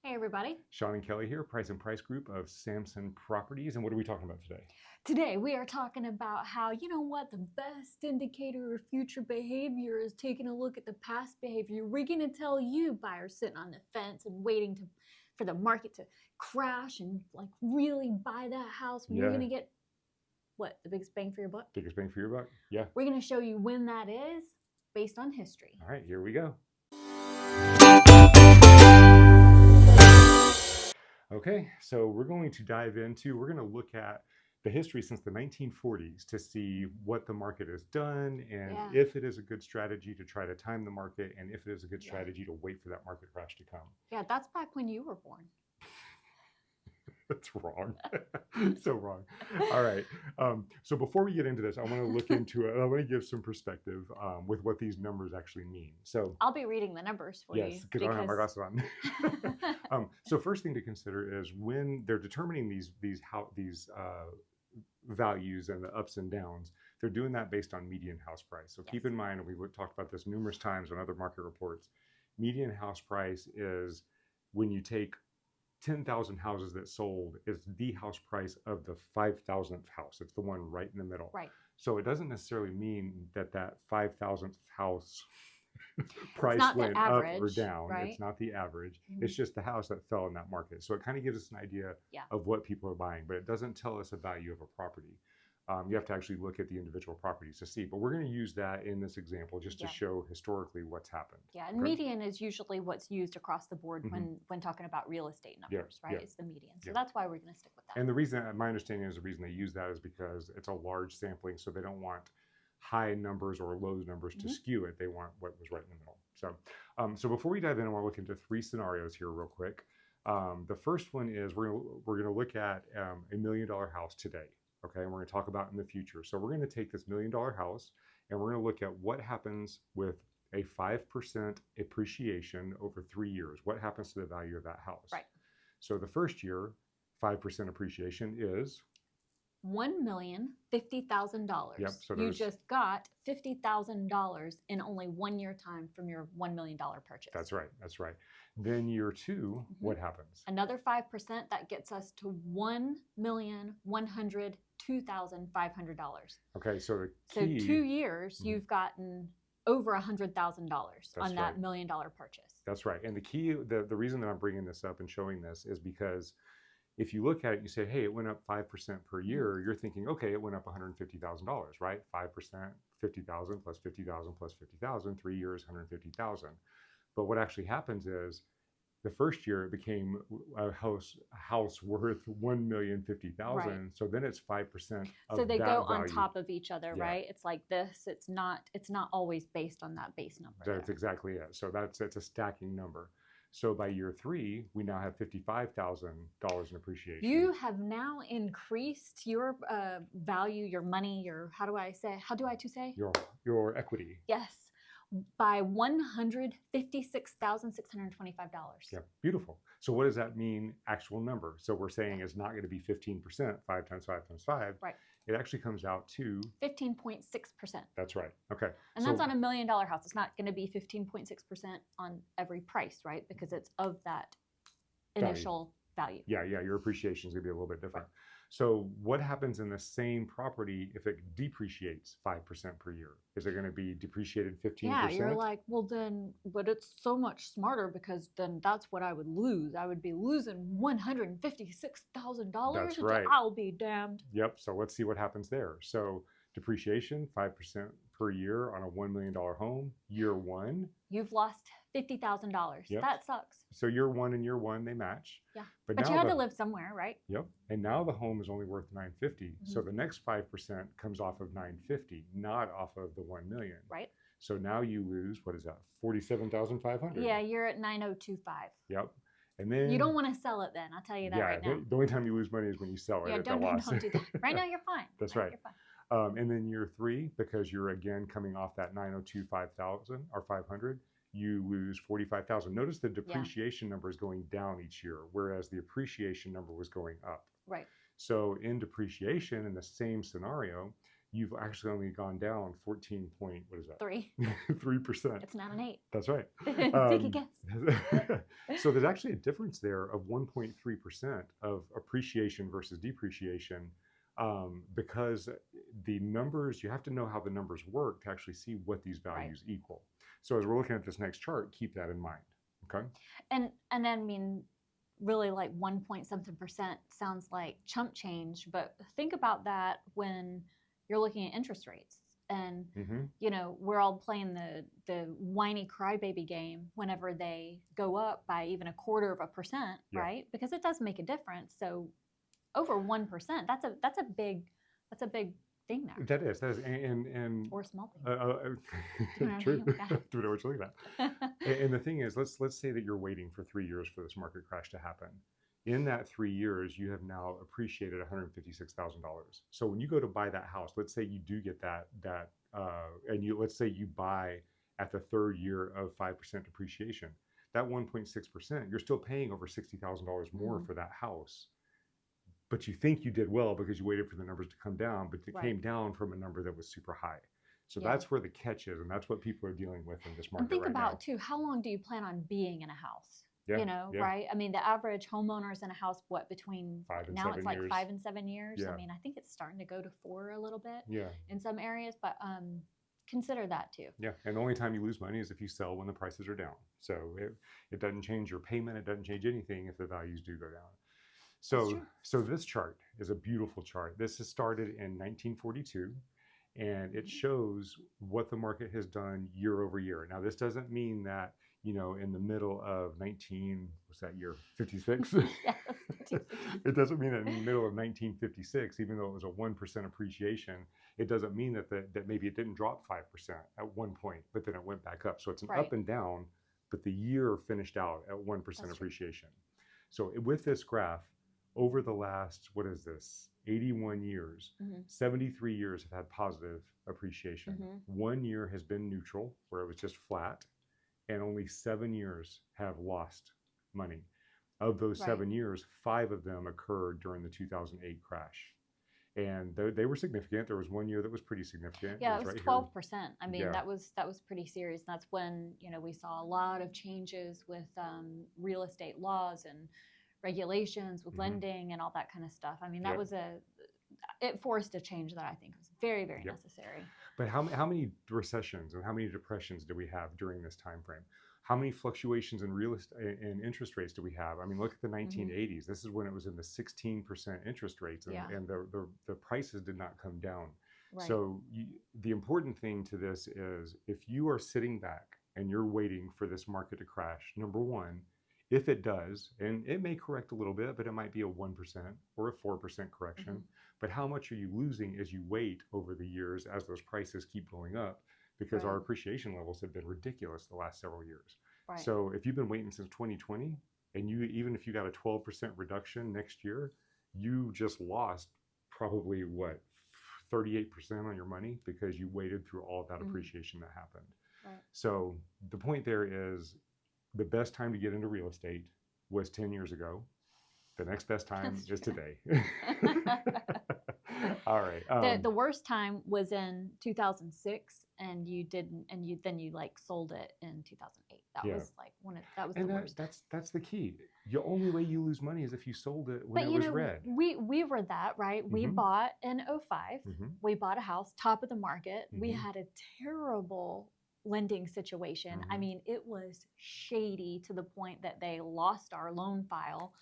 Hey everybody. Sean and Kelly here, Price and Price Group of Samson Properties. And what are we talking about today? Today we are talking about how, the best indicator of future behavior is taking a look at the past behavior. We're going to tell you, buyers sitting on the fence and waiting for the market to crash and really buy that house. You're going to get, what, the biggest bang for your buck? Biggest bang for your buck? Yeah. We're going to show you when that is based on history. All right, here we go. Okay, so we're going to look at the history since the 1940s to see what the market has done and if it is a good strategy to try to time the market and if it is a good strategy to wait for that market crash to come. Yeah, that's back when you were born. That's wrong. So wrong. All right. So before we get into this, I want to look into it. I want to give some perspective with what these numbers actually mean. So I'll be reading the numbers for you. Yes, because I don't have my glasses on. So first thing to consider is when they're determining these values and the ups and downs, they're doing that based on median house price. So keep in mind, and we've talked about this numerous times on other market reports, median house price is when you take 10,000 houses that sold, is the house price of the 5,000th house. It's the one right in the middle. Right. So it doesn't necessarily mean that 5,000th house price went average, up or down. Right? It's not the average. It's just the house that fell in that market. So it kind of gives us an idea of what people are buying, but it doesn't tell us a value of a property. You have to actually look at the individual properties to see. But we're going to use that in this example just to show historically what's happened. Yeah, and median is usually what's used across the board when talking about real estate numbers, right? It's the median. So that's why we're going to stick with that. And the reason, my understanding is the reason they use that is because it's a large sampling, so they don't want high numbers or low numbers to skew it. They want what was right in the middle. So, so before we dive in, I want to look into three scenarios here real quick. The first one is we're going to look at $1 million house today. Okay, and we're going to talk about in the future. So we're going to take this $1 million house and we're going to look at what happens with a 5% appreciation over 3 years. What happens to the value of that house? Right. So the first year, 5% appreciation is $1,050,000. Yep. So you just got $50,000 in only 1 year time from your $1 million purchase. That's right. That's right. Then year two, what happens? Another 5%, that gets us to $1,102,500. Okay, so the key, so 2 years, you've gotten over $100,000 on that $1 million purchase. That's right. And the key, the reason that I'm bringing this up and showing this is because if you look at it, you say, hey, it went up 5% per year. You're thinking, okay, it went up $150,000, right? 5%, 50,000 plus 50,000 plus 50,000, 3 years, 150,000. But what actually happens is the first year it became a house worth $1,050,000. Right. So then it's 5% of So they that go value. on top of each other, right? It's like this. It's not always based on that base number. That's exactly it. So it's a stacking number. So by year three, we now have $55,000 in appreciation. You have now increased your value, your money, how do I say? Your equity. Yes, by $156,625. Yeah, beautiful. So what does that mean, actual number? So we're saying it's not going to be 15%, 5 times 5 times 5. Right. It actually comes out to 15.6%. That's right. Okay. And that's on $1 million house. It's not going to be 15.6% on every price, right? Because it's of that initial value. Yeah. Your appreciation is going to be a little bit different. Right. So what happens in the same property if it depreciates 5% per year? Is it going to be depreciated 15%? Yeah, you're like, well then, but it's so much smarter because then that's what I would lose. I would be losing $156,000. That's right. I'll be damned. Yep. So let's see what happens there. So depreciation, 5% per year on a $1 million home. Year one, you've lost $50,000. Yep. That sucks. So year one, they match. Yeah. But you had to live somewhere, right? Yep. And now the home is only worth $950,000. So the next 5% comes off of $950,000, not off of the $1 million. Right. So now you lose, what is that? $47,500. Yeah, you're at $9,025. Yep. And then you don't want to sell it then. I'll tell you that right now. The only time you lose money is when you sell it. Yeah, don't do that. Right now you're fine. That's right. You're fine. And then year three, because you're again coming off that 902,500 or 500, you lose 45,000. Notice the depreciation number is going down each year, whereas the appreciation number was going up. Right. So in depreciation, in the same scenario, you've actually only gone down 14 point, what is that? 3. 3%. It's not an 8. That's right. Take a guess. So there's actually a difference there of 1.3% of appreciation versus depreciation, because the numbers, you have to know how the numbers work to actually see what these values equal. So as we're looking at this next chart, keep that in mind. Okay. And then, I mean, really like 1 point something% sounds like chump change, but think about that when you're looking at interest rates. And you know, we're all playing the whiny crybaby game whenever they go up by even 1/4%, right? Because it does make a difference. So over 1%, that's a big thing there. That is, and or a small thing. True. Depending on what you're looking at. And the thing is, let's say that you're waiting for 3 years for this market crash to happen. In that 3 years, you have now appreciated $156,000. So when you go to buy that house, let's say you do get that, and let's say you buy at the 3rd year of 5% depreciation, that 1.6%, you're still paying over $60,000 more for that house. But you think you did well because you waited for the numbers to come down, but it came down from a number that was super high. So that's where the catch is, and that's what people are dealing with in this market and think right about now. Too, how long do you plan on being in a house? Yeah, you know, right? I mean, the average homeowner's in a house, what, between 5 and now 7 it's like years. 5 and 7 years. Yeah. I mean, I think it's starting to go to 4 a little bit in some areas, but consider that too. Yeah, and the only time you lose money is if you sell when the prices are down. So it doesn't change your payment, it doesn't change anything if the values do go down. So this chart is a beautiful chart. This is started in 1942, and it shows what the market has done year over year. Now, this doesn't mean that, you know, in the middle of 56? It doesn't mean that in the middle of 1956, even though it was a 1% appreciation, it doesn't mean that maybe it didn't drop 5% at one point, but then it went back up. So it's an up and down, but the year finished out at 1% appreciation. So with this graph, over the last, 81 years, 73 years have had positive appreciation. 1 year has been neutral, where it was just flat, and only 7 years have lost money. Of those 7 years, 5 of them occurred during the 2008 crash. And they were significant. There was 1 year that was pretty significant. Yeah, it was 12%. I mean, that was pretty serious. And that's when, you know, we saw a lot of changes with real estate laws and regulations with lending and all that kind of stuff. I mean, that was it forced a change that I think was very, very necessary. But how many recessions and how many depressions do we have during this time frame? How many fluctuations in real estate and interest rates do we have? I mean, look at the 1980s. This is when it was in the 16% interest rates, and the prices did not come down. So the important thing to this is, if you are sitting back and you're waiting for this market to crash, number one, if it does, and it may correct a little bit, but it might be a 1% or a 4% correction. But how much are you losing as you wait over the years as those prices keep going up? Because our appreciation levels have been ridiculous the last several years. So if you've been waiting since 2020, and even if you got a 12% reduction next year, you just lost probably 38% on your money, because you waited through all of that appreciation that happened. So the point there is, the best time to get into real estate was 10 years ago. The next best time is today. All right. The worst time was in 2006, and you like sold it in 2008. That was like the worst. That's the key. The only way you lose money is if you sold it when it was red. We were that, right? We bought in 2005. We bought a house, top of the market. We had a terrible lending situation. I mean, it was shady to the point that they lost our loan file.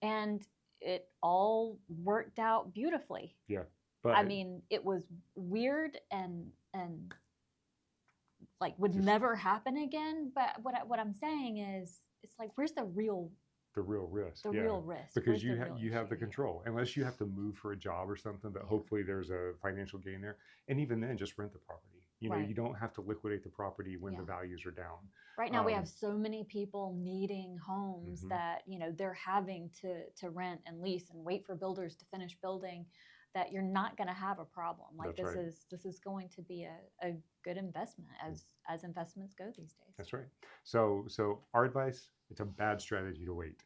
And it all worked out beautifully. But I mean, it was weird and like would never happen again. But what I'm saying is, it's like, where's the real risk? Real risk. Because you have the control, unless you have to move for a job or something, but hopefully there's a financial gain there. And even then, just rent the property. You know, you don't have to liquidate the property when the values are down. Right now, we have so many people needing homes that, you know, they're having to rent and lease and wait for builders to finish building, that you're not going to have a problem. Like, this is going to be a good investment as investments go these days. That's right. So our advice, it's a bad strategy to wait.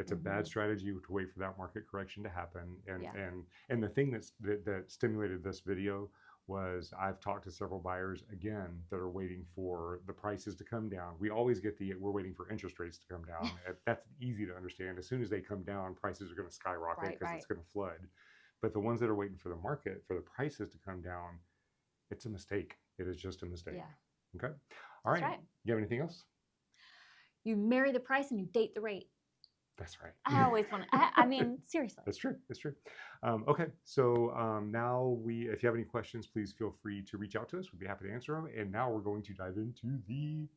It's a bad strategy to wait for that market correction to happen. And Yeah. and the thing that stimulated this video was I've talked to several buyers again that are waiting for the prices to come down. We always get we're waiting for interest rates to come down. That's easy to understand. As soon as they come down, prices are going to skyrocket because it's going to flood. But the ones that are waiting for the market, for the prices to come down, it's a mistake. It is just a mistake. Yeah. Okay. All right. You have anything else? You marry the price and you date the rate. That's right. I always want to, I mean, seriously. That's true. That's true. Okay. So now if you have any questions, please feel free to reach out to us. We'd be happy to answer them. And now we're going to dive into the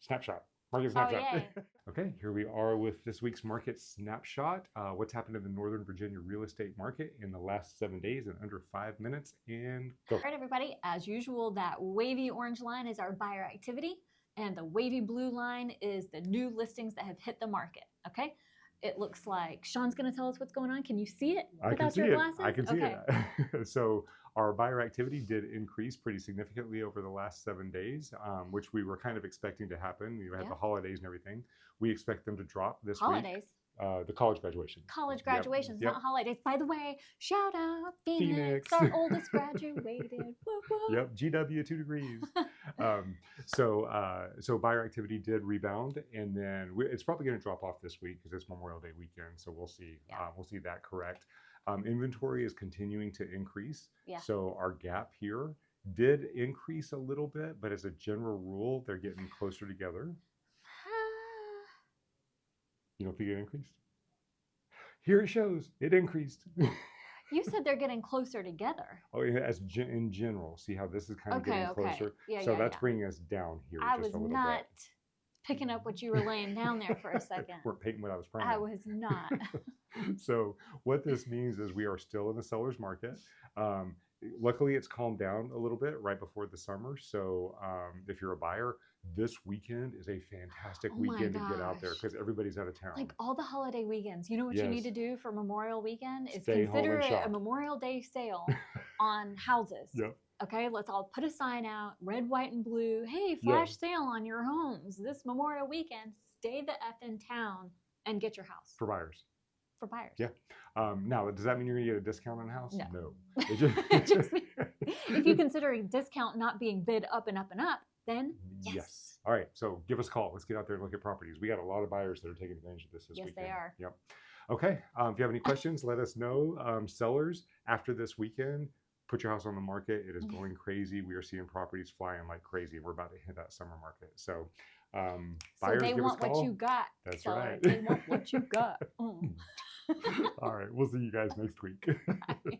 snapshot. Market snapshot. Oh, yay. Okay, here we are with this week's market snapshot. What's happened in the Northern Virginia real estate market in the last 7 days in under 5 minutes, and go. All right, everybody. As usual, that wavy orange line is our buyer activity, and the wavy blue line is the new listings that have hit the market. Okay, it looks like Sean's going to tell us what's going on. Can you see it without your glasses? I can see it. So our buyer activity did increase pretty significantly over the last 7 days, which we were kind of expecting to happen. You had the holidays and everything. We expect them to drop this week. Holidays? The college graduation. College graduations, not holidays. By the way, shout out Phoenix. Our oldest graduated. Whoa, whoa. Yep, GW 2 degrees. So buyer activity did rebound, and then it's probably going to drop off this week because it's Memorial Day weekend. So we'll see. We'll see that correct. Inventory is continuing to increase. Yeah. So our gap here did increase a little bit, but as a general rule, they're getting closer together. You don't think it increased? Here it shows it increased. You said they're getting closer together. Oh, yeah, in general. See how this is kind of getting closer? Yeah, so that's bringing us down here I just a little bit. I was not picking up what you were laying down there for a second. We're painting what I was praying. I was not. So what this means is we are still in the seller's market. Luckily, it's calmed down a little bit right before the summer. So if you're a buyer, this weekend is a fantastic weekend to get out there because everybody's out of town. Like all the holiday weekends. You know what you need to do for Memorial Weekend is Stay consider it a Memorial Day sale on houses. Yep. Okay, let's all put a sign out, red, white, and blue. Hey, flash sale on your homes this Memorial Weekend. Stay the F in town and get your house. For buyers. For buyers. Yeah. Now, does that mean you're going to get a discount on a house? No. It just if you consider a discount not being bid up and up and up, then yes. All right. So give us a call. Let's get out there and look at properties. We got a lot of buyers that are taking advantage of this weekend. Yes, they are. Yep. Okay. If you have any questions, let us know. Sellers, after this weekend, put your house on the market. It is going crazy. We are seeing properties flying like crazy. We're about to hit that summer market. So buyers, they give want us a call. what you got. That's sellers. right. They want what you got. All right. We'll see you guys next week. Bye.